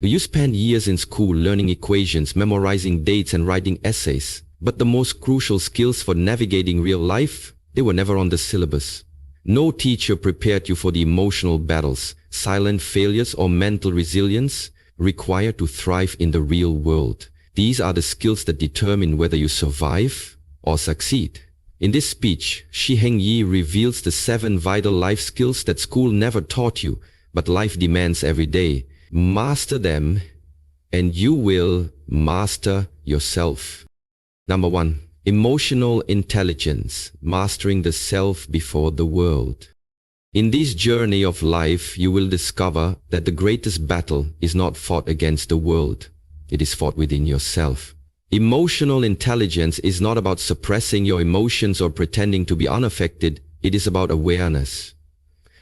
You spend years in school learning equations, memorizing dates and writing essays, but the most crucial skills for navigating real life, they were never on the syllabus. No teacher prepared you for the emotional battles, silent failures or mental resilience required to thrive in the real world. These are the skills that determine whether you survive or succeed. In this speech, Shi Heng Yi reveals the 7 vital life skills that school never taught you, but life demands every day. Master them, and you will master yourself. Number 1. Emotional intelligence, mastering the self before the world. In this journey of life, you will discover that the greatest battle is not fought against the world. It is fought within yourself. Emotional intelligence is not about suppressing your emotions or pretending to be unaffected. It is about awareness.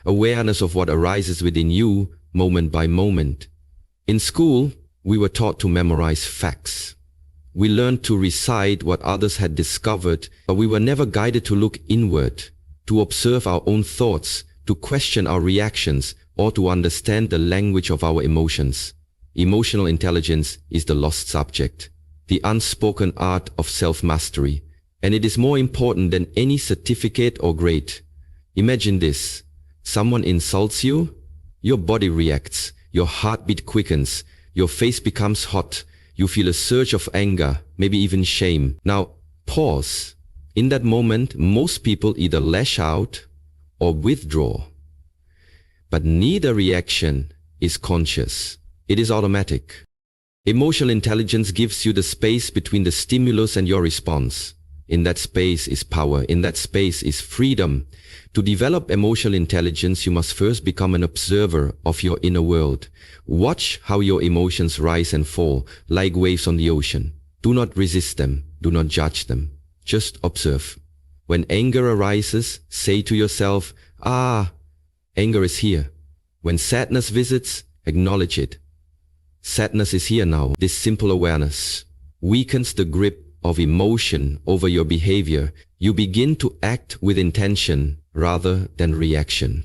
Awareness of what arises within you, moment by moment. In school, we were taught to memorize facts. We learned to recite what others had discovered, but we were never guided to look inward, to observe our own thoughts, to question our reactions, or to understand the language of our emotions. Emotional intelligence is the lost subject, the unspoken art of self-mastery, and it is more important than any certificate or grade. Imagine this. Someone insults you, your body reacts, your heartbeat quickens, your face becomes hot, you feel a surge of anger, maybe even shame. Now, pause. In that moment, most people either lash out or withdraw. But neither reaction is conscious. It is automatic. Emotional intelligence gives you the space between the stimulus and your response. In that space is power. In that space is freedom. To develop emotional intelligence, you must first become an observer of your inner world. Watch how your emotions rise and fall, like waves on the ocean. Do not resist them. Do not judge them. Just observe. When anger arises, say to yourself, anger is here. When sadness visits, acknowledge it. Sadness is here now. This simple awareness weakens the grip of emotion over your behavior. You begin to act with intention rather than reaction.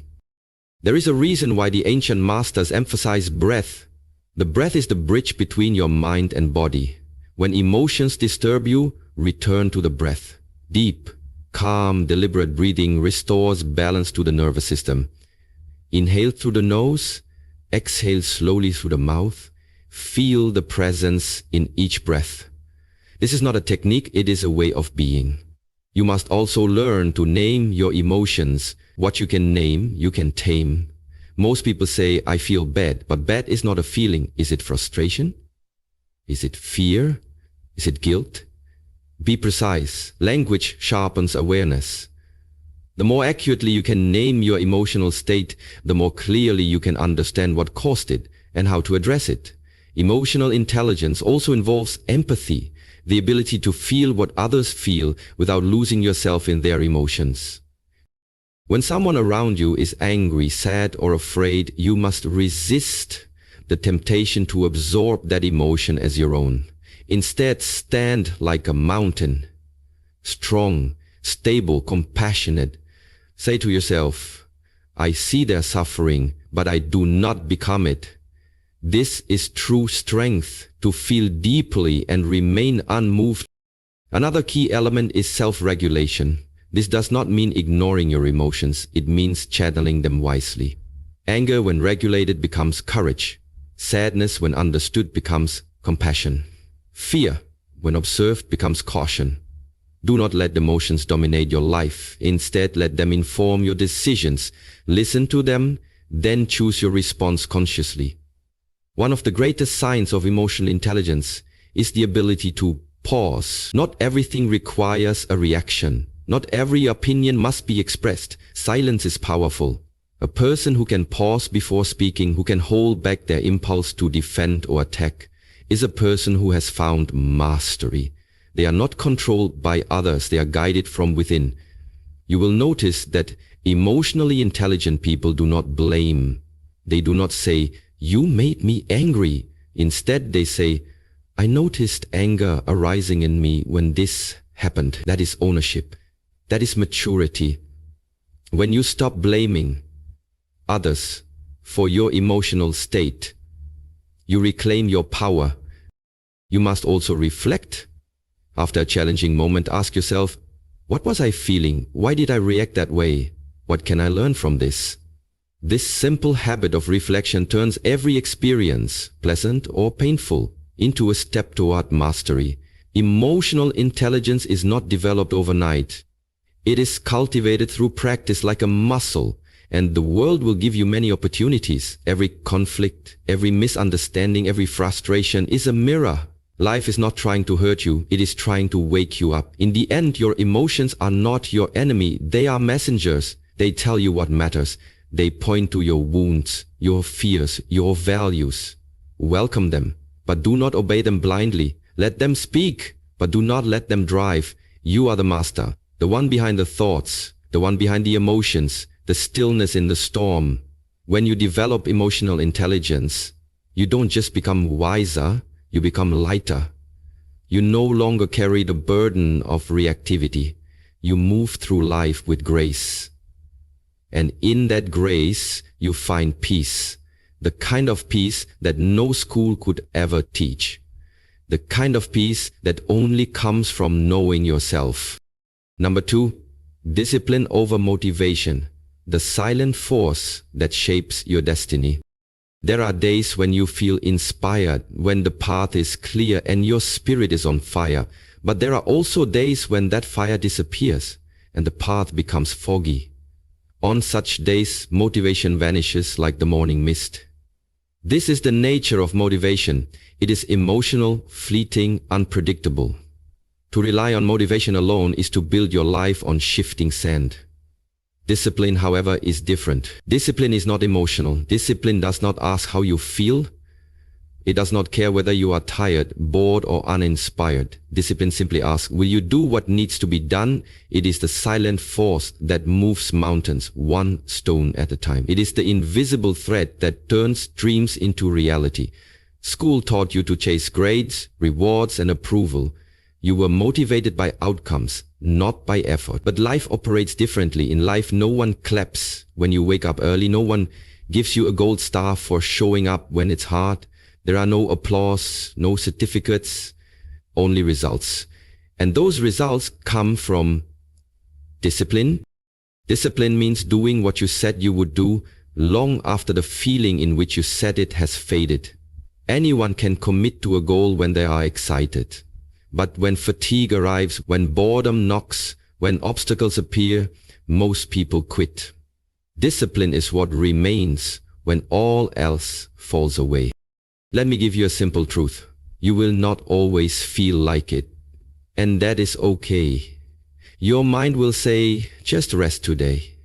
There is a reason why the ancient masters emphasize breath. The breath is the bridge between your mind and body. When emotions disturb you, return to the breath. Deep, calm, deliberate breathing restores balance to the nervous system. Inhale through the nose, exhale slowly through the mouth. Feel the presence in each breath. This is not a technique, it is a way of being. You must also learn to name your emotions. What you can name, you can tame. Most people say, I feel bad, but bad is not a feeling. Is it frustration? Is it fear? Is it guilt? Be precise. Language sharpens awareness. The more accurately you can name your emotional state, the more clearly you can understand what caused it and how to address it. Emotional intelligence also involves empathy, the ability to feel what others feel without losing yourself in their emotions. When someone around you is angry, sad, or afraid, you must resist the temptation to absorb that emotion as your own. Instead, stand like a mountain, strong, stable, compassionate. Say to yourself, I see their suffering, but I do not become it. This is true strength, to feel deeply and remain unmoved. Another key element is self-regulation. This does not mean ignoring your emotions. It means channeling them wisely. Anger, when regulated, becomes courage. Sadness, when understood, becomes compassion. Fear, when observed, becomes caution. Do not let emotions dominate your life. Instead, let them inform your decisions. Listen to them, then choose your response consciously. One of the greatest signs of emotional intelligence is the ability to pause. Not everything requires a reaction. Not every opinion must be expressed. Silence is powerful. A person who can pause before speaking, who can hold back their impulse to defend or attack, is a person who has found mastery. They are not controlled by others, they are guided from within. You will notice that emotionally intelligent people do not blame. They do not say, you made me angry. Instead, they say, I noticed anger arising in me when this happened. That is ownership. That is maturity. When you stop blaming others for your emotional state, You reclaim your power. You must also reflect. After a challenging moment, ask yourself, what was I feeling? Why did I react that way? What can I learn from this? This simple habit of reflection turns every experience, pleasant or painful, into a step toward mastery. Emotional intelligence is not developed overnight. It is cultivated through practice like a muscle, and the world will give you many opportunities. Every conflict, every misunderstanding, every frustration is a mirror. Life is not trying to hurt you, it is trying to wake you up. In the end, your emotions are not your enemy, they are messengers. They tell you what matters. They point to your wounds, your fears, your values. Welcome them, but do not obey them blindly. Let them speak, but do not let them drive. You are the master, the one behind the thoughts, the one behind the emotions, the stillness in the storm. When you develop emotional intelligence, you don't just become wiser, you become lighter. You no longer carry the burden of reactivity. You move through life with grace. And in that grace, you find peace. The kind of peace that no school could ever teach. The kind of peace that only comes from knowing yourself. Number 2, discipline over motivation. The silent force that shapes your destiny. There are days when you feel inspired, when the path is clear and your spirit is on fire. But there are also days when that fire disappears and the path becomes foggy. On such days, motivation vanishes like the morning mist. This is the nature of motivation. It is emotional, fleeting, unpredictable. To rely on motivation alone is to build your life on shifting sand. Discipline, however, is different. Discipline is not emotional. Discipline does not ask how you feel. It does not care whether you are tired, bored, or uninspired. Discipline simply asks, will you do what needs to be done? It is the silent force that moves mountains, one stone at a time. It is the invisible thread that turns dreams into reality. School taught you to chase grades, rewards, and approval. You were motivated by outcomes, not by effort. But life operates differently. In life, no one claps when you wake up early. No one gives you a gold star for showing up when it's hard. There are no applause, no certificates, only results. And those results come from discipline. Discipline means doing what you said you would do long after the feeling in which you said it has faded. Anyone can commit to a goal when they are excited. But when fatigue arrives, when boredom knocks, when obstacles appear, most people quit. Discipline is what remains when all else falls away. Let me give you a simple truth. You will not always feel like it. And that is okay. Your mind will say, just rest today.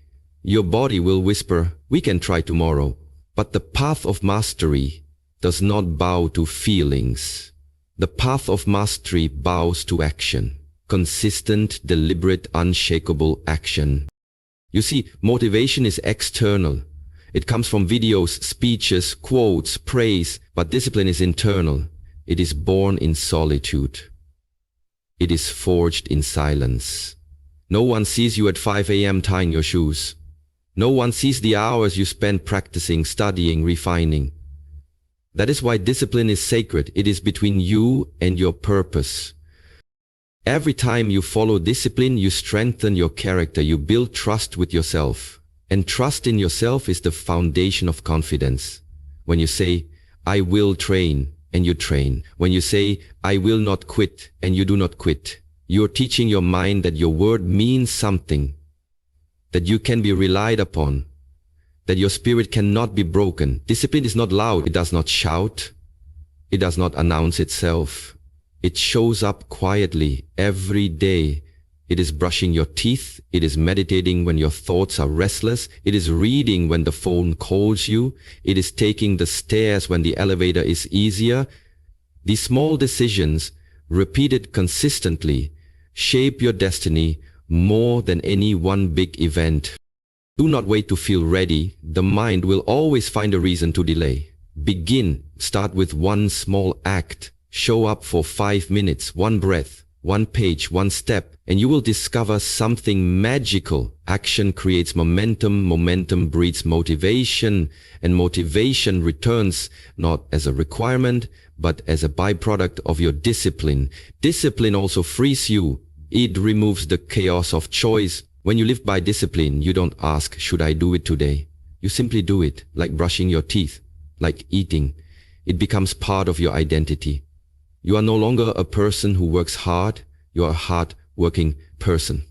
Your body will whisper, we can try tomorrow. But the path of mastery does not bow to feelings. The path of mastery bows to action. Consistent, deliberate, unshakable action. You see, motivation is external. It comes from videos, speeches, quotes, praise, but discipline is internal. It is born in solitude. It is forged in silence. No one sees you at 5 a.m. tying your shoes. No one sees the hours you spend practicing, studying, refining. That is why discipline is sacred. It is between you and your purpose. Every time you follow discipline, you strengthen your character. You build trust with yourself. And trust in yourself is the foundation of confidence. When you say, I will train, and you train. When you say, I will not quit, and you do not quit. You're teaching your mind that your word means something, that you can be relied upon, that your spirit cannot be broken. Discipline is not loud. It does not shout. It does not announce itself. It shows up quietly every day. It is brushing your teeth. It is meditating when your thoughts are restless. It is reading when the phone calls you. It is taking the stairs when the elevator is easier. These small decisions, repeated consistently, shape your destiny more than any one big event. Do not wait to feel ready. The mind will always find a reason to delay. Begin. Start with one small act. Show up for 5 minutes, one breath, one page, one step, and you will discover something magical. Action creates momentum, momentum breeds motivation, and motivation returns not as a requirement, but as a byproduct of your discipline. Discipline also frees you. It removes the chaos of choice. When you live by discipline, you don't ask, should I do it today? You simply do it, like brushing your teeth, like eating. It becomes part of your identity. You are no longer a person who works hard, you are a hard-working person.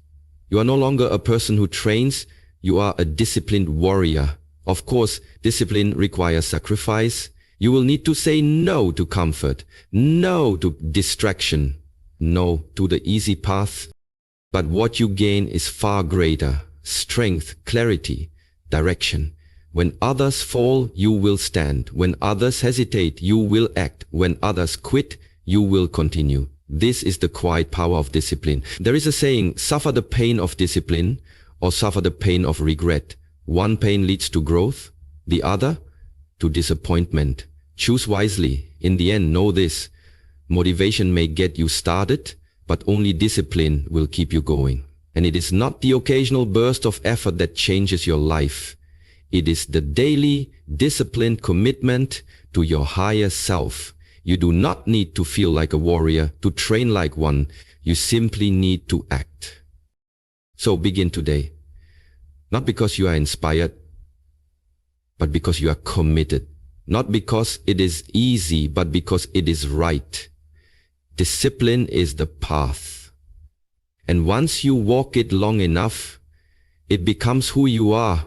You are no longer a person who trains, you are a disciplined warrior. Of course, discipline requires sacrifice. You will need to say no to comfort, no to distraction, no to the easy path. But what you gain is far greater: strength, clarity, direction. When others fall, you will stand. When others hesitate, you will act. When others quit, you will continue. This is the quiet power of discipline. There is a saying, suffer the pain of discipline or suffer the pain of regret. One pain leads to growth, the other to disappointment. Choose wisely. In the end, know this: motivation may get you started, but only discipline will keep you going. And it is not the occasional burst of effort that changes your life. It is the daily, disciplined commitment to your higher self. You do not need to feel like a warrior, to train like one. You simply need to act. So begin today. Not because you are inspired, but because you are committed. Not because it is easy, but because it is right. Discipline is the path. And once you walk it long enough, it becomes who you are.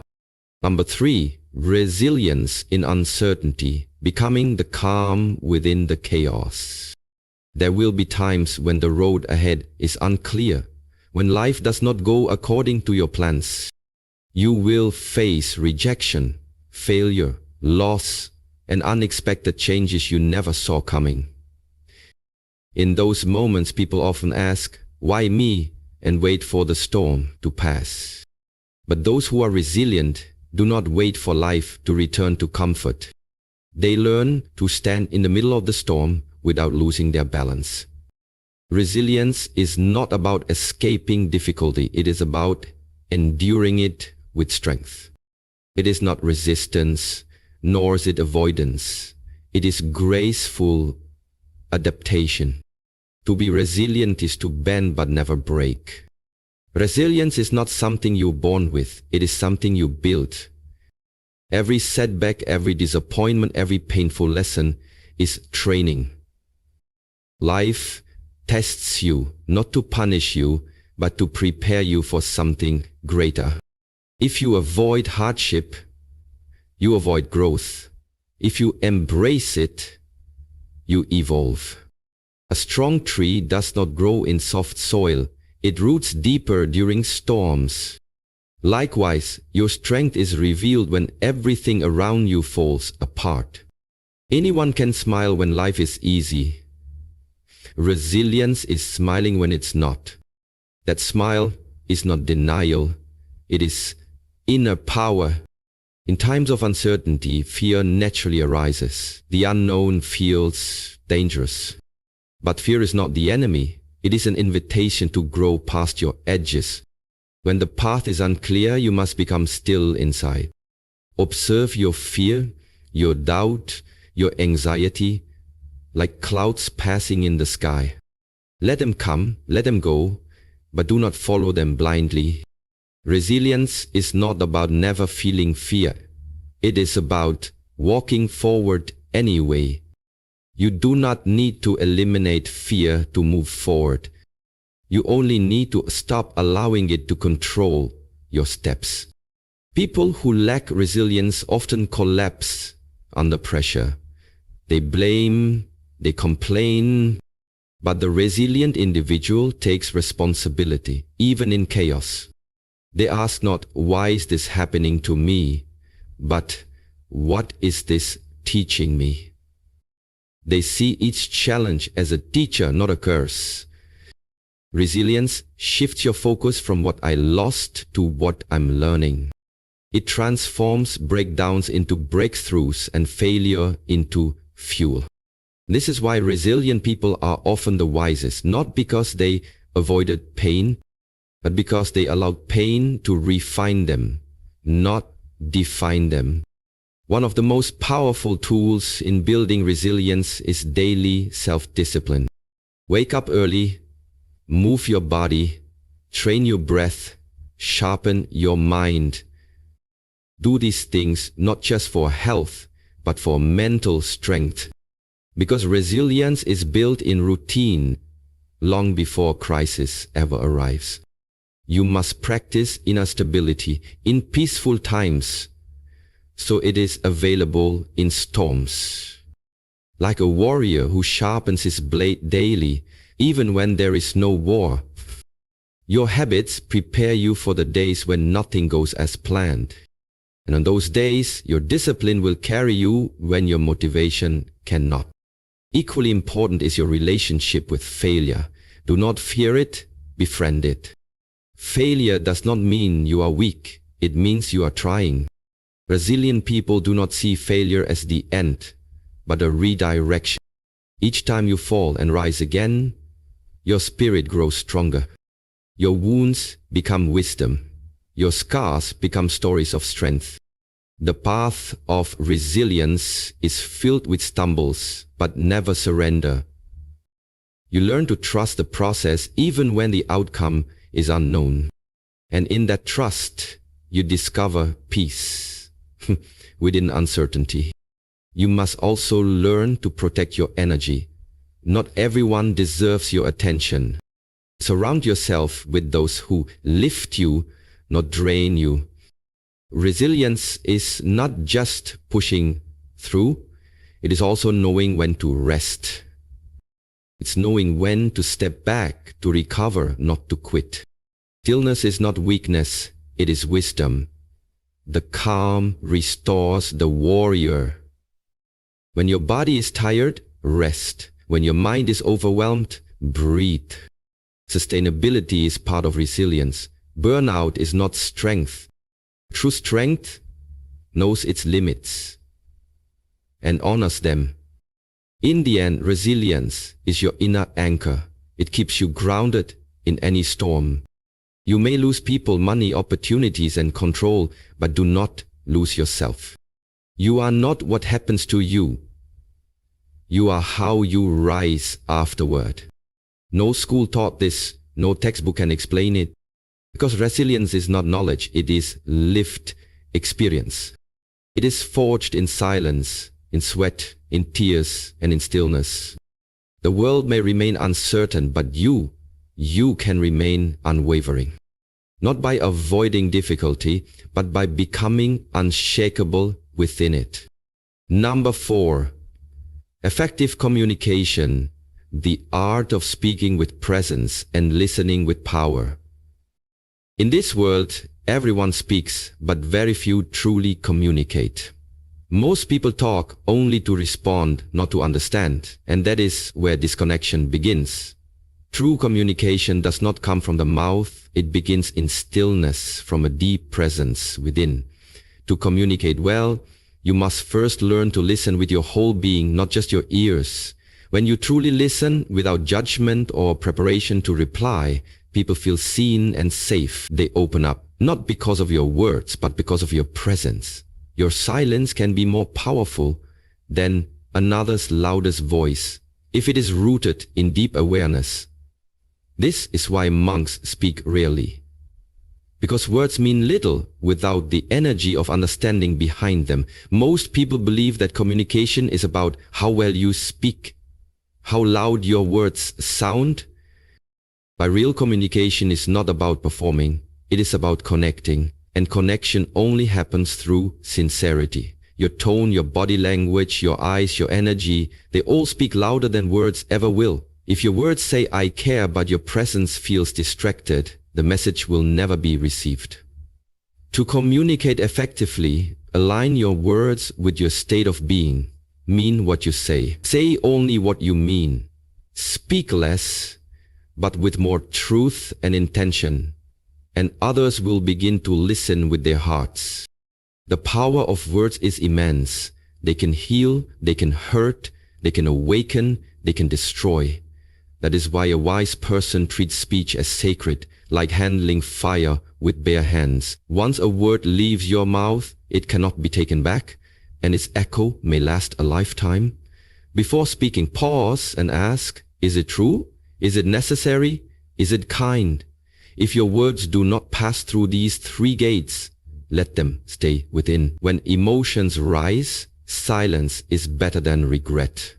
Number 3, resilience in uncertainty, becoming the calm within the chaos. There will be times when the road ahead is unclear, when life does not go according to your plans. You will face rejection, failure, loss, and unexpected changes you never saw coming. In those moments, people often ask, "Why me?" and wait for the storm to pass. But those who are resilient do not wait for life to return to comfort. They learn to stand in the middle of the storm without losing their balance. Resilience is not about escaping difficulty. It is about enduring it with strength. It is not resistance, nor is it avoidance. It is graceful adaptation. To be resilient is to bend but never break. Resilience is not something you're born with. It is something you build. Every setback, every disappointment, every painful lesson is training. Life tests you, not to punish you, but to prepare you for something greater. If you avoid hardship, you avoid growth. If you embrace it, you evolve. A strong tree does not grow in soft soil. It roots deeper during storms. Likewise, your strength is revealed when everything around you falls apart. Anyone can smile when life is easy. Resilience is smiling when it's not. That smile is not denial. It is inner power. In times of uncertainty, fear naturally arises. The unknown feels dangerous. But fear is not the enemy. It is an invitation to grow past your edges. When the path is unclear, you must become still inside. Observe your fear, your doubt, your anxiety, like clouds passing in the sky. Let them come, let them go, but do not follow them blindly. Resilience is not about never feeling fear. It is about walking forward anyway. You do not need to eliminate fear to move forward. You only need to stop allowing it to control your steps. People who lack resilience often collapse under pressure. They blame, they complain, but the resilient individual takes responsibility, even in chaos. They ask not, "Why is this happening to me?" but "What is this teaching me?" They see each challenge as a teacher, not a curse. Resilience shifts your focus from what I lost to what I'm learning. It transforms breakdowns into breakthroughs and failure into fuel. This is why resilient people are often the wisest, not because they avoided pain, but because they allowed pain to refine them, not define them. One of the most powerful tools in building resilience is daily self-discipline. Wake up early, move your body, train your breath, sharpen your mind. Do these things not just for health, but for mental strength. Because resilience is built in routine long before crisis ever arrives. You must practice inner stability in peaceful times, so it is available in storms. Like a warrior who sharpens his blade daily, even when there is no war. Your habits prepare you for the days when nothing goes as planned. And on those days, your discipline will carry you when your motivation cannot. Equally important is your relationship with failure. Do not fear it, befriend it. Failure does not mean you are weak, it means you are trying. Resilient people do not see failure as the end, but a redirection. Each time you fall and rise again, your spirit grows stronger. Your wounds become wisdom. Your scars become stories of strength. The path of resilience is filled with stumbles, but never surrender. You learn to trust the process even when the outcome is unknown. And in that trust, you discover peace within uncertainty. You must also learn to protect your energy. Not everyone deserves your attention. Surround yourself with those who lift you, not drain you. Resilience is not just pushing through, it is also knowing when to rest. It's knowing when to step back, to recover, not to quit. Stillness is not weakness, it is wisdom. The calm restores the warrior. When your body is tired, rest. When your mind is overwhelmed, breathe. Sustainability is part of resilience. Burnout is not strength. True strength knows its limits and honors them. In the end, resilience is your inner anchor. It keeps you grounded in any storm. You may lose people, money, opportunities, and control, but do not lose yourself. You are not what happens to you. You are how you rise afterward. No school taught this, no textbook can explain it. Because resilience is not knowledge, it is lived experience. It is forged in silence, in sweat, in tears, and in stillness. The world may remain uncertain, but you can remain unwavering. Not by avoiding difficulty, but by becoming unshakable within it. Number 4. Effective communication, the art of speaking with presence and listening with power. In this world, everyone speaks, but very few truly communicate. Most people talk only to respond, not to understand, and that is where disconnection begins. True communication does not come from the mouth, it begins in stillness, from a deep presence within. To communicate well, you must first learn to listen with your whole being, not just your ears. When you truly listen, without judgment or preparation to reply, people feel seen and safe. They open up, not because of your words, but because of your presence. Your silence can be more powerful than another's loudest voice, if it is rooted in deep awareness. This is why monks speak rarely. Because words mean little without the energy of understanding behind them. Most people believe that communication is about how well you speak, how loud your words sound. But real communication is not about performing, it is about connecting. And connection only happens through sincerity. Your tone, your body language, your eyes, your energy, they all speak louder than words ever will. If your words say I care but your presence feels distracted, the message will never be received. To communicate effectively, align your words with your state of being. Mean what you say. Say only what you mean. Speak less, but with more truth and intention, and others will begin to listen with their hearts. The power of words is immense. They can heal, they can hurt, They can awaken, they can destroy. That is why a wise person treats speech as sacred, like handling fire with bare hands. Once a word leaves your mouth, it cannot be taken back, and its echo may last a lifetime. Before speaking, pause and ask, is it true? Is it necessary? Is it kind? If your words do not pass through these 3 gates, let them stay within. When emotions rise, silence is better than regret.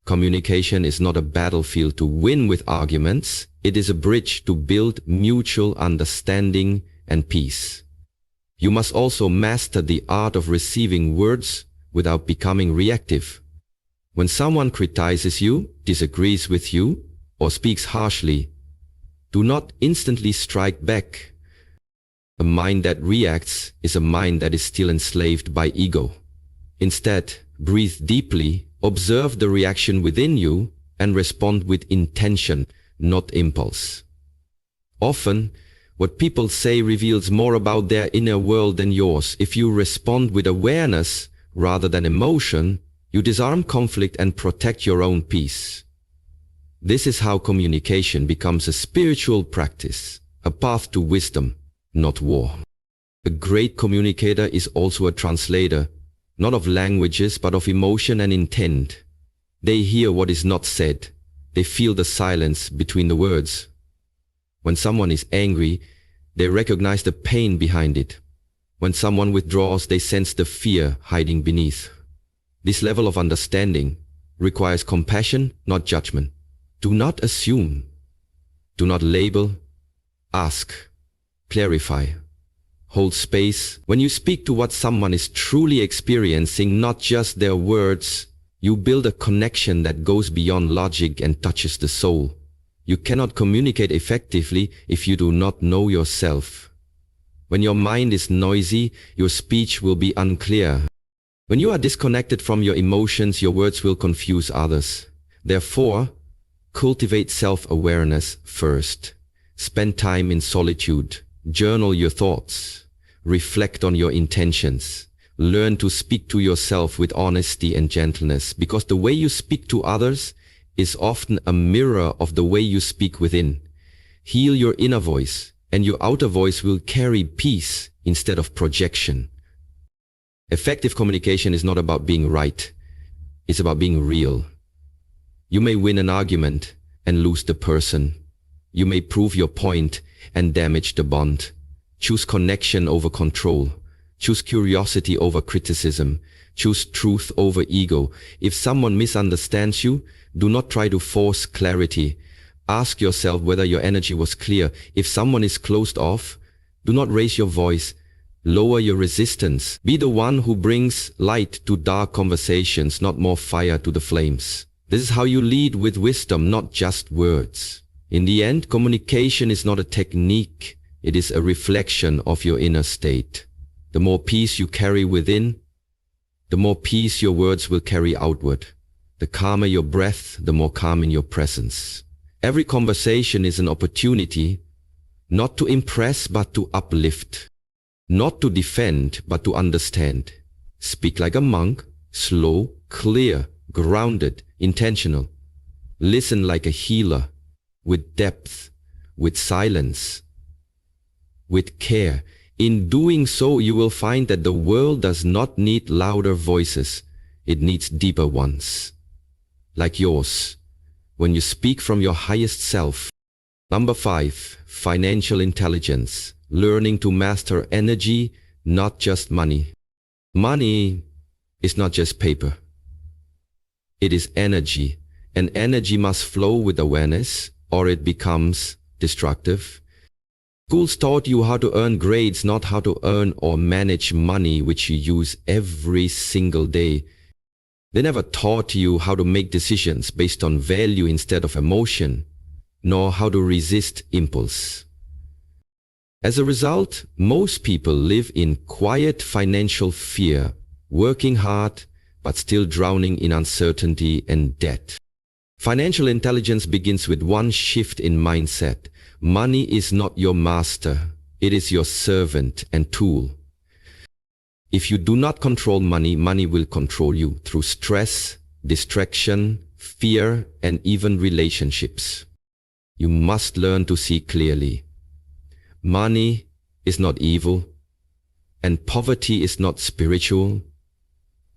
Communication is not a battlefield to win with arguments. It is a bridge to build mutual understanding and peace. You must also master the art of receiving words without becoming reactive. When someone criticizes you, disagrees with you, or speaks harshly, do not instantly strike back. A mind that reacts is a mind that is still enslaved by ego. Instead, breathe deeply, observe the reaction within you, and respond with intention, not impulse. Often, what people say reveals more about their inner world than yours. If you respond with awareness rather than emotion, you disarm conflict and protect your own peace. This is how communication becomes a spiritual practice, a path to wisdom, not war. A great communicator is also a translator, not of languages but of emotion and intent. They hear what is not said. They feel the silence between the words. When someone is angry, they recognize the pain behind it. When someone withdraws, they sense the fear hiding beneath. This level of understanding requires compassion, not judgment. Do not assume. Do not label. Ask. Clarify. Hold space. When you speak to what someone is truly experiencing, not just their words, you build a connection that goes beyond logic and touches the soul. You cannot communicate effectively if you do not know yourself. When your mind is noisy, your speech will be unclear. When you are disconnected from your emotions, your words will confuse others. Therefore, cultivate self-awareness first. Spend time in solitude. Journal your thoughts. Reflect on your intentions. Learn to speak to yourself with honesty and gentleness, because the way you speak to others is often a mirror of the way you speak within. Heal your inner voice, and your outer voice will carry peace instead of projection. Effective communication is not about being right. It's about being real. You may win an argument and lose the person. You may prove your point and damage the bond. Choose connection over control. Choose curiosity over criticism. Choose truth over ego. If someone misunderstands you, do not try to force clarity. Ask yourself whether your energy was clear. If someone is closed off, do not raise your voice. Lower your resistance. Be the one who brings light to dark conversations, not more fire to the flames. This is how you lead with wisdom, not just words. In the end, communication is not a technique. It is a reflection of your inner state. The more peace you carry within, the more peace your words will carry outward. The calmer your breath, the more calm in your presence. Every conversation is an opportunity, not to impress but to uplift. Not to defend, but to understand. Speak like a monk, slow, clear, grounded, intentional. Listen like a healer, with depth, with silence, with care. In doing so, you will find that the world does not need louder voices. It needs deeper ones, like yours, when you speak from your highest self. Number 5, financial intelligence. Learning to master energy, not just money. Money is not just paper. It is energy, and energy must flow with awareness, or it becomes destructive. Schools taught you how to earn grades, not how to earn or manage money, which you use every single day. They never taught you how to make decisions based on value instead of emotion, nor how to resist impulse. As a result, most people live in quiet financial fear, working hard, but still drowning in uncertainty and debt. Financial intelligence begins with one shift in mindset. Money is not your master. It is your servant and tool. If you do not control money, money will control you through stress, distraction, fear, and even relationships. You must learn to see clearly. Money is not evil, and poverty is not spiritual.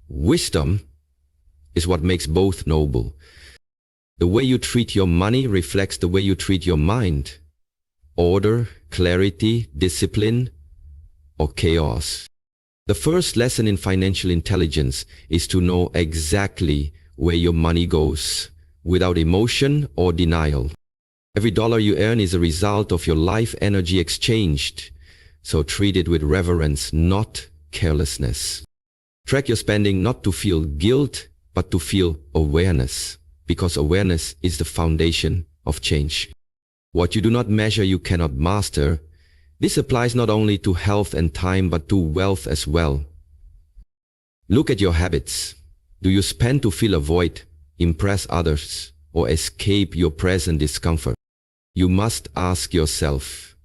Wisdom is what makes both noble. The way you treat your money reflects the way you treat your mind. Order, clarity, discipline, or chaos. The first lesson in financial intelligence is to know exactly where your money goes, without emotion or denial. Every dollar you earn is a result of your life energy exchanged, so treat it with reverence, not carelessness. Track your spending not to feel guilt, but to feel awareness, because awareness is the foundation of change. What you do not measure, you cannot master. This applies not only to health and time, but to wealth as well. Look at your habits. Do you spend to fill a void, impress others, or escape your present discomfort? You must ask yourself,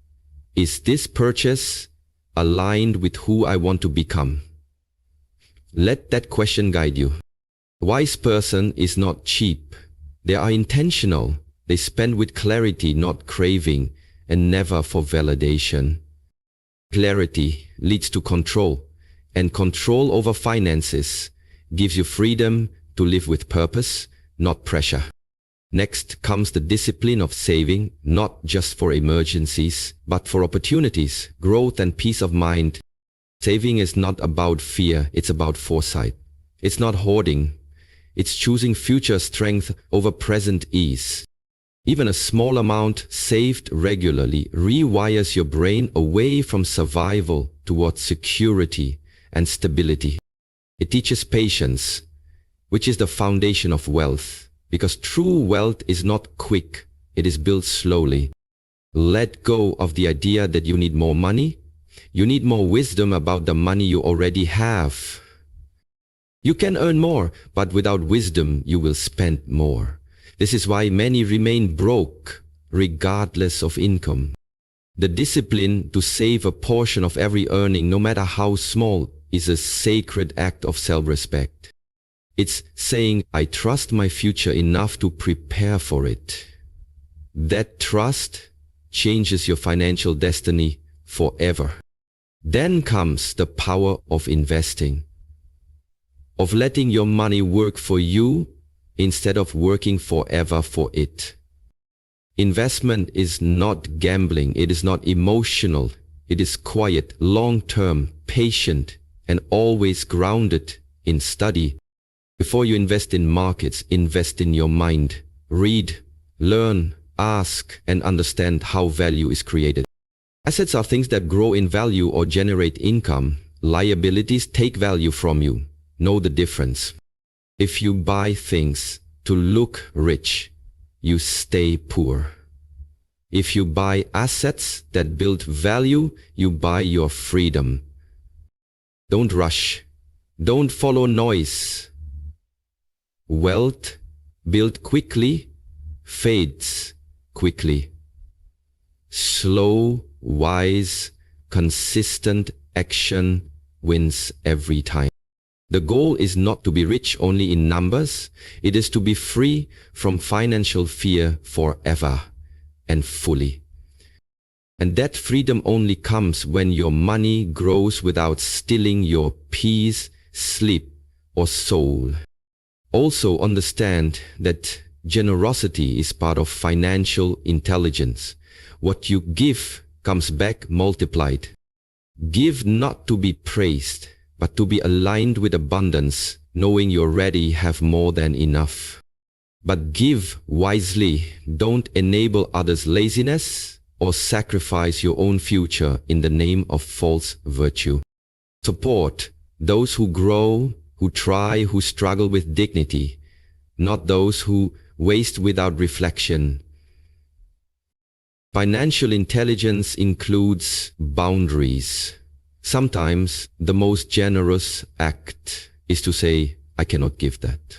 is this purchase aligned with who I want to become? Let that question guide you. A wise person is not cheap. They are intentional. They spend with clarity, not craving, and never for validation. Clarity leads to control, and control over finances gives you freedom to live with purpose, not pressure. Next comes the discipline of saving, not just for emergencies, but for opportunities, growth, and peace of mind. Saving is not about fear, it's about foresight. It's not hoarding, it's choosing future strength over present ease. Even a small amount saved regularly rewires your brain away from survival towards security and stability. It teaches patience, which is the foundation of wealth, because true wealth is not quick, it is built slowly. Let go of the idea that you need more money. You need more wisdom about the money you already have. You can earn more, but without wisdom, you will spend more. This is why many remain broke, regardless of income. The discipline to save a portion of every earning, no matter how small, is a sacred act of self-respect. It's saying, I trust my future enough to prepare for it. That trust changes your financial destiny forever. Then comes the power of investing, of letting your money work for you instead of working forever for it. Investment is not gambling, it is not emotional, it is quiet, long-term, patient, and always grounded in study. Before you invest in markets, invest in your mind. Read, learn, ask, and understand how value is created. Assets are things that grow in value or generate income. Liabilities take value from you. Know the difference. If you buy things to look rich, you stay poor. If you buy assets that build value, you buy your freedom. Don't rush. Don't follow noise. Wealth built quickly fades quickly. Slow, wise, consistent action wins every time. The goal is not to be rich only in numbers, it is to be free from financial fear forever and fully. And that freedom only comes when your money grows without stealing your peace, sleep, or soul. Also understand that generosity is part of financial intelligence. What you give comes back multiplied. Give not to be praised, but to be aligned with abundance, knowing you already have more than enough. But give wisely. Don't enable others' laziness or sacrifice your own future in the name of false virtue. Support those who grow, who try, who struggle with dignity, not those who waste without reflection. Financial intelligence includes boundaries. Sometimes the most generous act is to say, I cannot give that.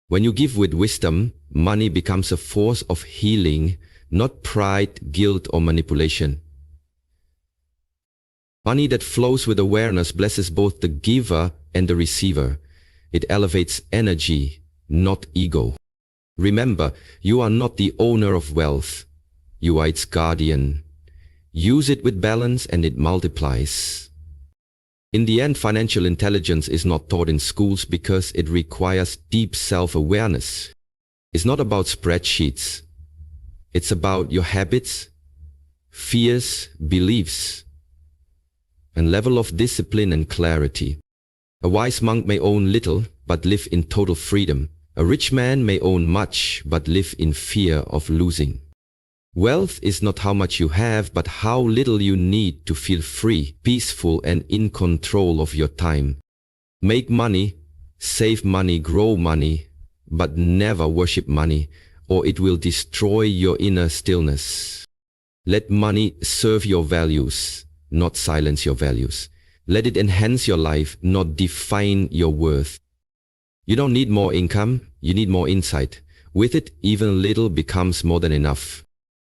When you give with wisdom, money becomes a force of healing, not pride, guilt, or manipulation. Money that flows with awareness blesses both the giver and the receiver. It elevates energy, not ego. Remember, you are not the owner of wealth. You are its guardian. Use it with balance and it multiplies. In the end, financial intelligence is not taught in schools because it requires deep self-awareness. It's not about spreadsheets. It's about your habits, fears, beliefs, and level of discipline and clarity. A wise monk may own little, but live in total freedom. A rich man may own much, but live in fear of losing. Wealth is not how much you have, but how little you need to feel free, peaceful, and in control of your time. Make money, save money, grow money, but never worship money, or it will destroy your inner stillness. Let money serve your values, not silence your values. Let it enhance your life, not define your worth. You don't need more income, you need more insight. With it, even little becomes more than enough.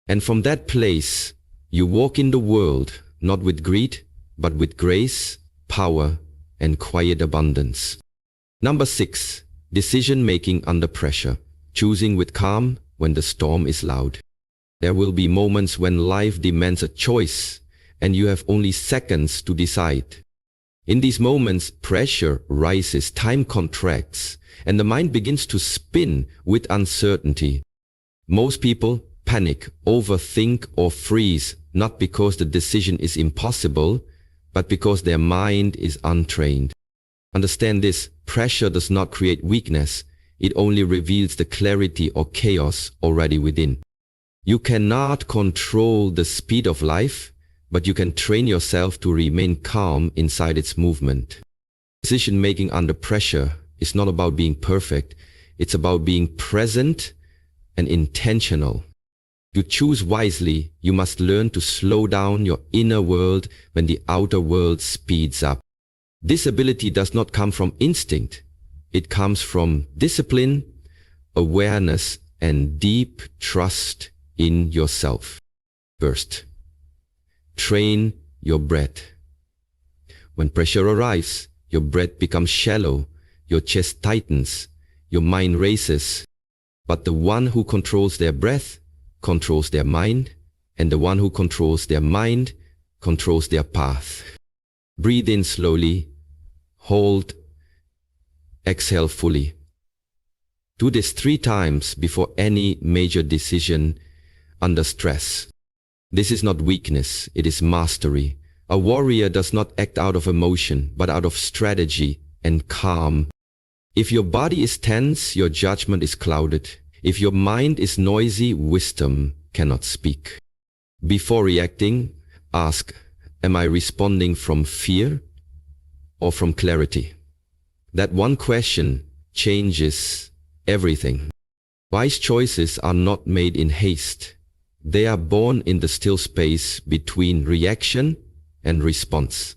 And from that place, you walk in the world, not with greed, but with grace, power, and quiet abundance. Number 6, decision-making under pressure. Choosing with calm when the storm is loud. There will be moments when life demands a choice, and you have only seconds to decide. In these moments, pressure rises, time contracts, and the mind begins to spin with uncertainty. Most people panic, overthink, or freeze, not because the decision is impossible, but because their mind is untrained. Understand this, pressure does not create weakness, it only reveals the clarity or chaos already within. You cannot control the speed of life, but you can train yourself to remain calm inside its movement. Decision-making under pressure is not about being perfect, it's about being present and intentional. To choose wisely, you must learn to slow down your inner world when the outer world speeds up. This ability does not come from instinct. It comes from discipline, awareness, and deep trust in yourself. First, train your breath. When pressure arrives, your breath becomes shallow, your chest tightens, your mind races. But the one who controls their breath controls their mind, and the one who controls their mind controls their path. Breathe in slowly, hold, exhale fully. Do this 3 times before any major decision under stress. This is not weakness, it is mastery. A warrior does not act out of emotion, but out of strategy and calm. If your body is tense, your judgment is clouded. If your mind is noisy, wisdom cannot speak. Before reacting, ask, am I responding from fear or from clarity? That one question changes everything. Wise choices are not made in haste. They are born in the still space between reaction and response.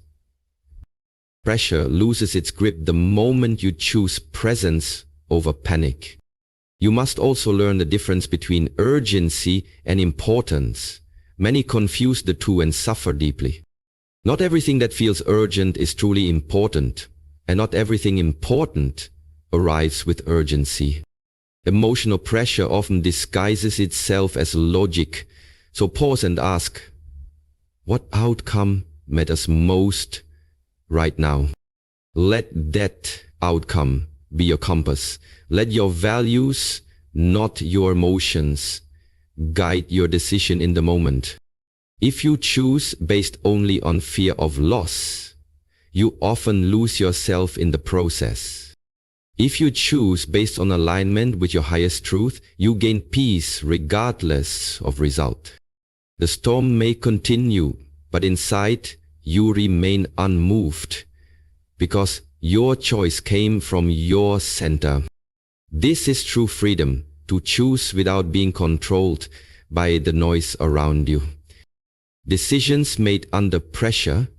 Pressure loses its grip the moment you choose presence over panic. You must also learn the difference between urgency and importance. Many confuse the two and suffer deeply. Not everything that feels urgent is truly important, and not everything important arrives with urgency. Emotional pressure often disguises itself as logic, so pause and ask, what outcome matters most right now? Let that outcome be your compass. Let your values, not your emotions, guide your decision in the moment. If you choose based only on fear of loss, you often lose yourself in the process. If you choose based on alignment with your highest truth, you gain peace regardless of result. The storm may continue, but inside you remain unmoved because your choice came from your center. This is true freedom, to choose without being controlled by the noise around you. Decisions made under pressure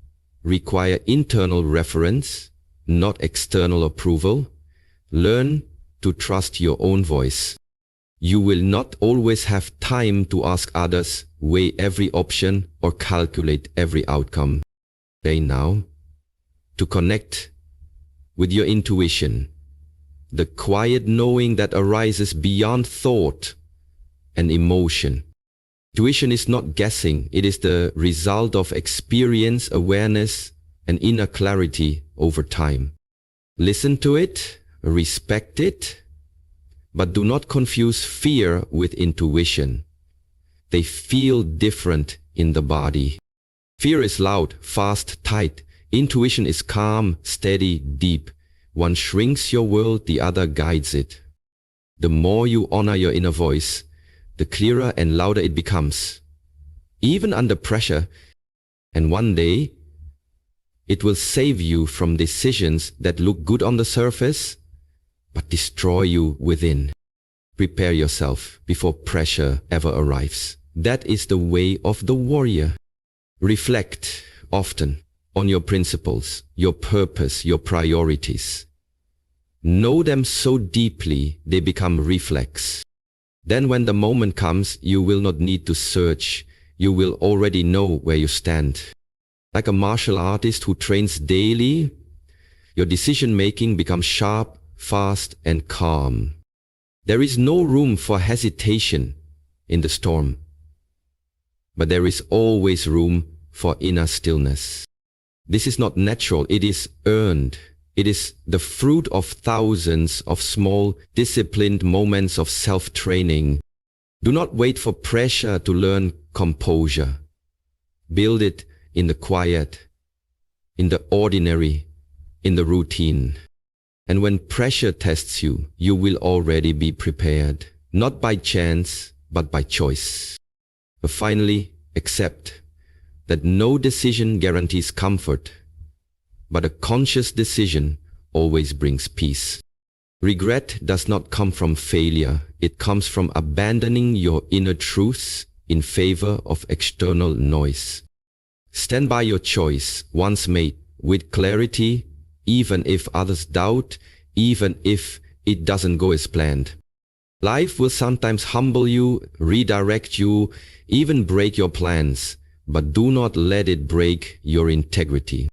require internal reference, not external approval. Learn to trust your own voice. You will not always have time to ask others, weigh every option, or calculate every outcome. Say now, to connect with your intuition, the quiet knowing that arises beyond thought and emotion. Intuition is not guessing, it is the result of experience, awareness, and inner clarity over time. Listen to it, respect it, but do not confuse fear with intuition. They feel different in the body. Fear is loud, fast, tight. Intuition is calm, steady, deep. One shrinks your world, the other guides it. The more you honor your inner voice, the clearer and louder it becomes, even under pressure, and one day, it will save you from decisions that look good on the surface, but destroy you within. Prepare yourself before pressure ever arrives. That is the way of the warrior. Reflect often on your principles, your purpose, your priorities. Know them so deeply they become reflex. Then when the moment comes, you will not need to search. You will already know where you stand. Like a martial artist who trains daily, your decision-making becomes sharp, fast, and calm. There is no room for hesitation in the storm, but there is always room for inner stillness. This is not natural, it is earned. It is the fruit of thousands of small, disciplined moments of self-training. Do not wait for pressure to learn composure. Build it in the quiet, in the ordinary, in the routine. And when pressure tests you, you will already be prepared, not by chance, but by choice. But finally, accept that no decision guarantees comfort, but a conscious decision always brings peace. Regret does not come from failure. It comes from abandoning your inner truths in favor of external noise. Stand by your choice once made with clarity, even if others doubt, even if it doesn't go as planned. Life will sometimes humble you, redirect you, even break your plans, but do not let it break your integrity.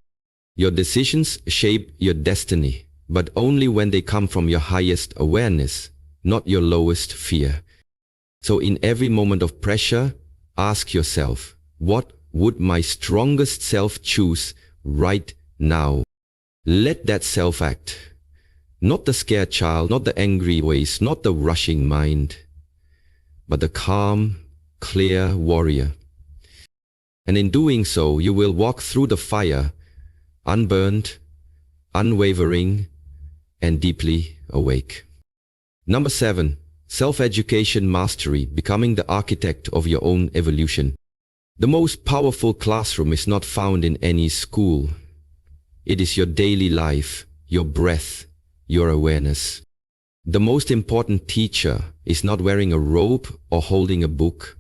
Your decisions shape your destiny, but only when they come from your highest awareness, not your lowest fear. So in every moment of pressure, ask yourself, what would my strongest self choose right now? Let that self act. Not the scared child, not the angry voice, not the rushing mind, but the calm, clear warrior. And in doing so, you will walk through the fire, unburned, unwavering, and deeply awake. Number 7. Self-education mastery, becoming the architect of your own evolution. The most powerful classroom is not found in any school. It is your daily life, your breath, your awareness. The most important teacher is not wearing a robe or holding a book.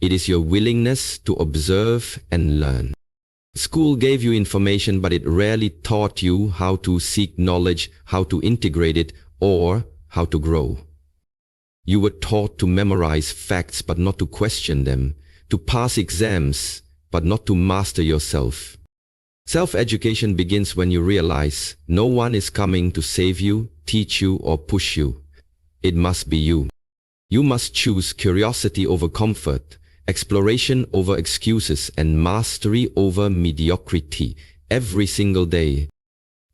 It is your willingness to observe and learn. School gave you information, but it rarely taught you how to seek knowledge, how to integrate it, or how to grow. You were taught to memorize facts, but not to question them, to pass exams, but not to master yourself. Self-education begins when you realize no one is coming to save you, teach you, or push you. It must be you. You must choose curiosity over comfort, exploration over excuses, and mastery over mediocrity every single day.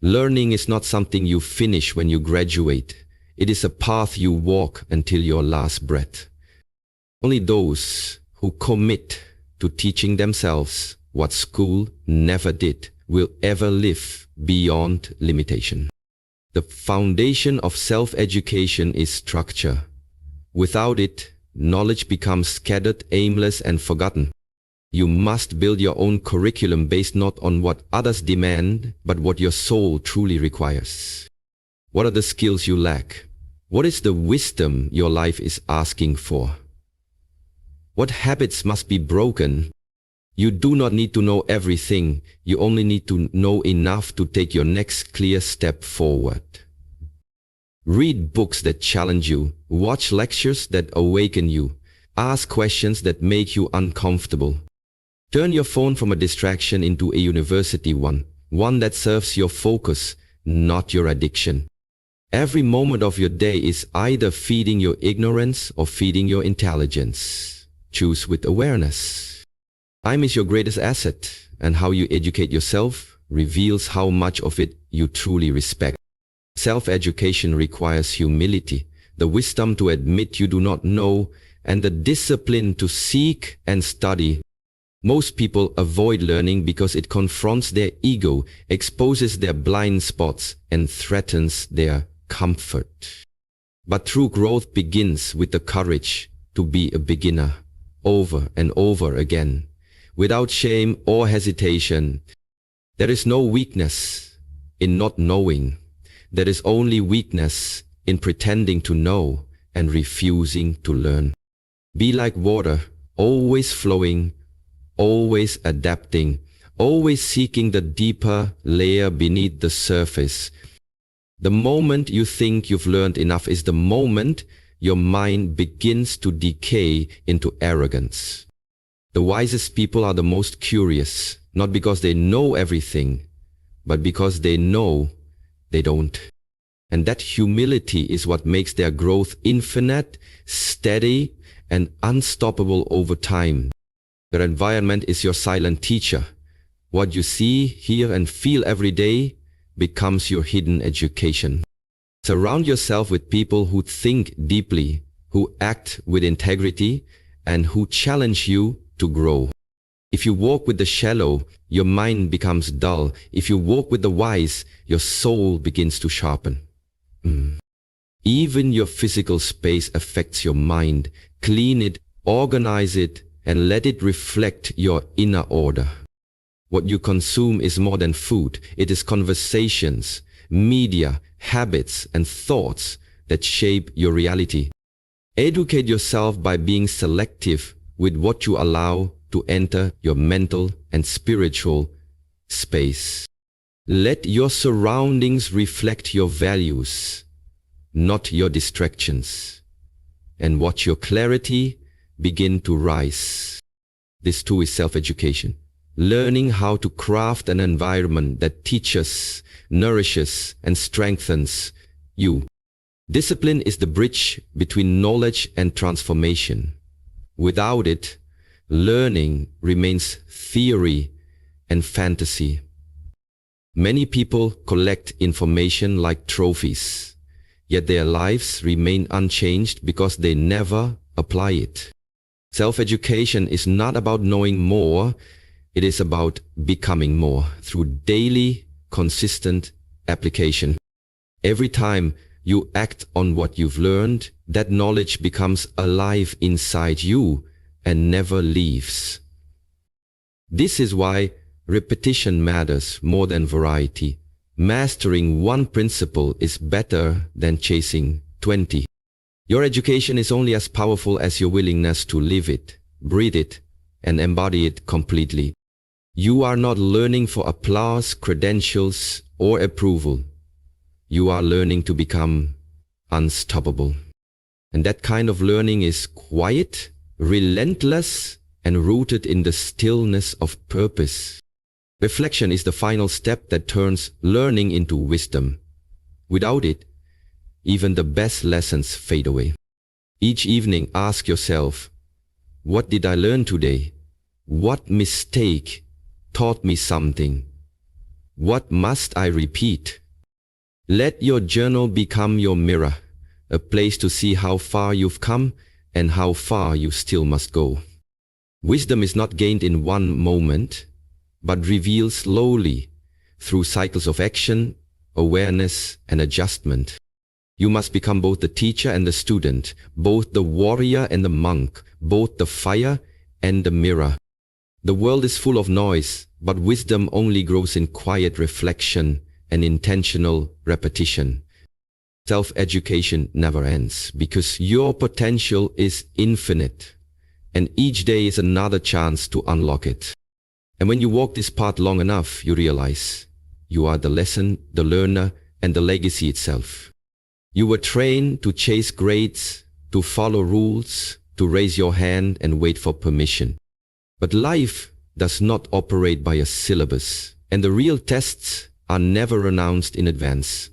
Learning is not something you finish when you graduate. It is a path you walk until your last breath. Only those who commit to teaching themselves what school never did will ever live beyond limitation. The foundation of self-education is structure. Without it, knowledge becomes scattered, aimless, and forgotten. You must build your own curriculum based not on what others demand, but what your soul truly requires. What are the skills you lack? What is the wisdom your life is asking for? What habits must be broken? You do not need to know everything. You only need to know enough to take your next clear step forward. Read books that challenge you. Watch lectures that awaken you. Ask questions that make you uncomfortable. Turn your phone from a distraction into a university one that serves your focus, not your addiction. Every moment of your day is either feeding your ignorance or feeding your intelligence. Choose with awareness. Time is your greatest asset, and how you educate yourself reveals how much of it you truly respect. Self-education requires humility, the wisdom to admit you do not know, and the discipline to seek and study. Most people avoid learning because it confronts their ego, exposes their blind spots, and threatens their comfort. But true growth begins with the courage to be a beginner, over and over again, without shame or hesitation. There is no weakness in not knowing. There is only weakness in pretending to know and refusing to learn. Be like water, always flowing, always adapting, always seeking the deeper layer beneath the surface. The moment you think you've learned enough is the moment your mind begins to decay into arrogance. The wisest people are the most curious, not because they know everything, but because they know they don't. And that humility is what makes their growth infinite, steady, and unstoppable over time. Your environment is your silent teacher. What you see, hear, and feel every day becomes your hidden education. Surround yourself with people who think deeply, who act with integrity, and who challenge you to grow. If you walk with the shallow, your mind becomes dull. If you walk with the wise, your soul begins to sharpen. Even your physical space affects your mind. Clean it, organize it, and let it reflect your inner order. What you consume is more than food. It is conversations, media, habits, and thoughts that shape your reality. Educate yourself by being selective with what you allow to enter your mental and spiritual space. Let your surroundings reflect your values, not your distractions. And watch your clarity begin to rise. This too is self-education. Learning how to craft an environment that teaches, nourishes, and strengthens you. Discipline is the bridge between knowledge and transformation. Without it, learning remains theory and fantasy. Many people collect information like trophies, yet their lives remain unchanged because they never apply it. Self-education is not about knowing more, it is about becoming more through daily, consistent application. Every time you act on what you've learned, that knowledge becomes alive inside you and never leaves. This is why repetition matters more than variety. Mastering one principle is better than chasing 20. Your education is only as powerful as your willingness to live it, breathe it, and embody it completely. You are not learning for applause, credentials, or approval. You are learning to become unstoppable. And that kind of learning is quiet, relentless, and rooted in the stillness of purpose. Reflection is the final step that turns learning into wisdom. Without it, even the best lessons fade away. Each evening, ask yourself, what did I learn today? What mistake taught me something? What must I repeat? Let your journal become your mirror, a place to see how far you've come and how far you still must go. Wisdom is not gained in one moment, but revealed slowly through cycles of action, awareness, and adjustment. You must become both the teacher and the student, both the warrior and the monk, both the fire and the mirror. The world is full of noise, but wisdom only grows in quiet reflection and intentional repetition. Self-education never ends because your potential is infinite, and each day is another chance to unlock it. And when you walk this path long enough, you realize you are the lesson, the learner, and the legacy itself. You were trained to chase grades, to follow rules, to raise your hand and wait for permission. But life does not operate by a syllabus, and the real tests are never announced in advance.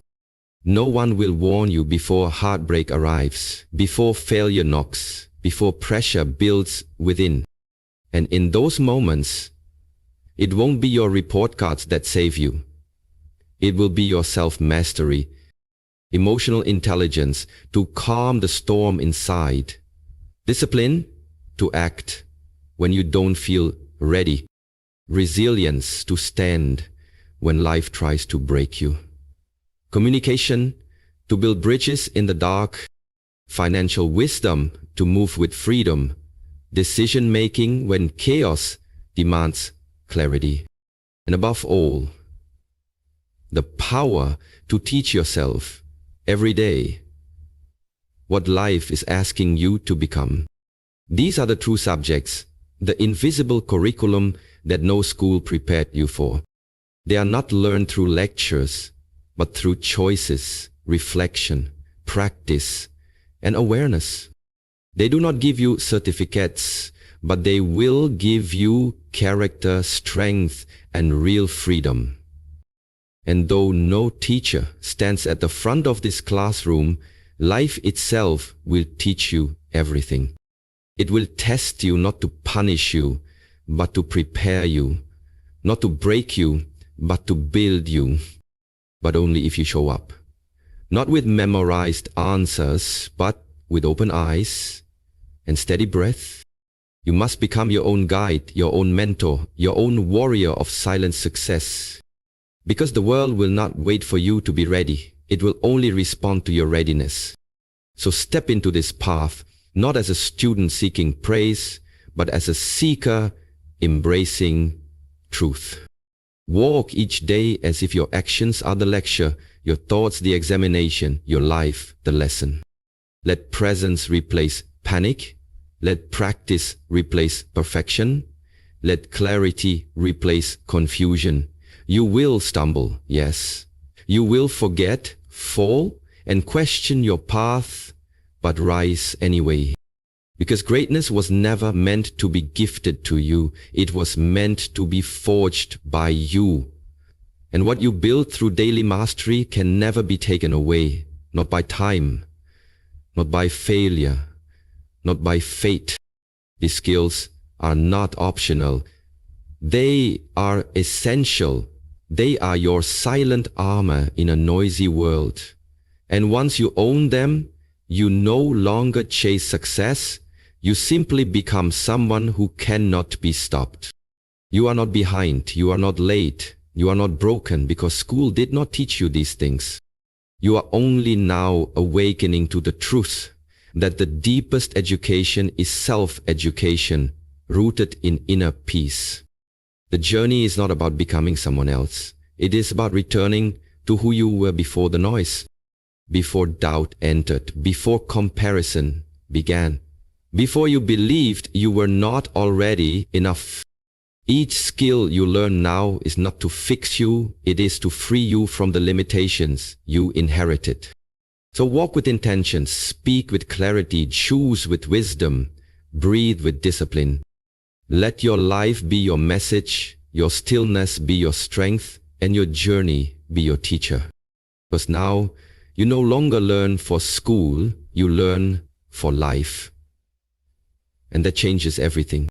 No one will warn you before heartbreak arrives, before failure knocks, before pressure builds within. And in those moments, it won't be your report cards that save you. It will be your self-mastery, emotional intelligence to calm the storm inside, discipline to act when you don't feel ready, resilience to stand when life tries to break you, communication to build bridges in the dark, financial wisdom to move with freedom, decision-making when chaos demands clarity, and above all, the power to teach yourself every day what life is asking you to become. These are the true subjects, the invisible curriculum that no school prepared you for. They are not learned through lectures, but through choices, reflection, practice, and awareness. They do not give you certificates, but they will give you character, strength, and real freedom. And though no teacher stands at the front of this classroom, life itself will teach you everything. It will test you not to punish you, but to prepare you, not to break you, but to build you, but only if you show up. Not with memorized answers, but with open eyes and steady breath. You must become your own guide, your own mentor, your own warrior of silent success. Because the world will not wait for you to be ready. It will only respond to your readiness. So step into this path, not as a student seeking praise, but as a seeker embracing truth. Walk each day as if your actions are the lecture, your thoughts the examination, your life the lesson. Let presence replace panic. Let practice replace perfection. Let clarity replace confusion. You will stumble, yes. You will forget, fall, and question your path, but rise anyway. Because greatness was never meant to be gifted to you. It was meant to be forged by you. And what you build through daily mastery can never be taken away. Not by time, not by failure, not by fate. These skills are not optional. They are essential. They are your silent armor in a noisy world. And once you own them, you no longer chase success. You simply become someone who cannot be stopped. You are not behind. You are not late. You are not broken because school did not teach you these things. You are only now awakening to the truth that the deepest education is self-education, rooted in inner peace. The journey is not about becoming someone else. It is about returning to who you were before the noise, before doubt entered, before comparison began, before you believed you were not already enough. Each skill you learn now is not to fix you, it is to free you from the limitations you inherited. So walk with intention, speak with clarity, choose with wisdom, breathe with discipline. Let your life be your message, your stillness be your strength, and your journey be your teacher. Because now, you no longer learn for school, you learn for life. And that changes everything.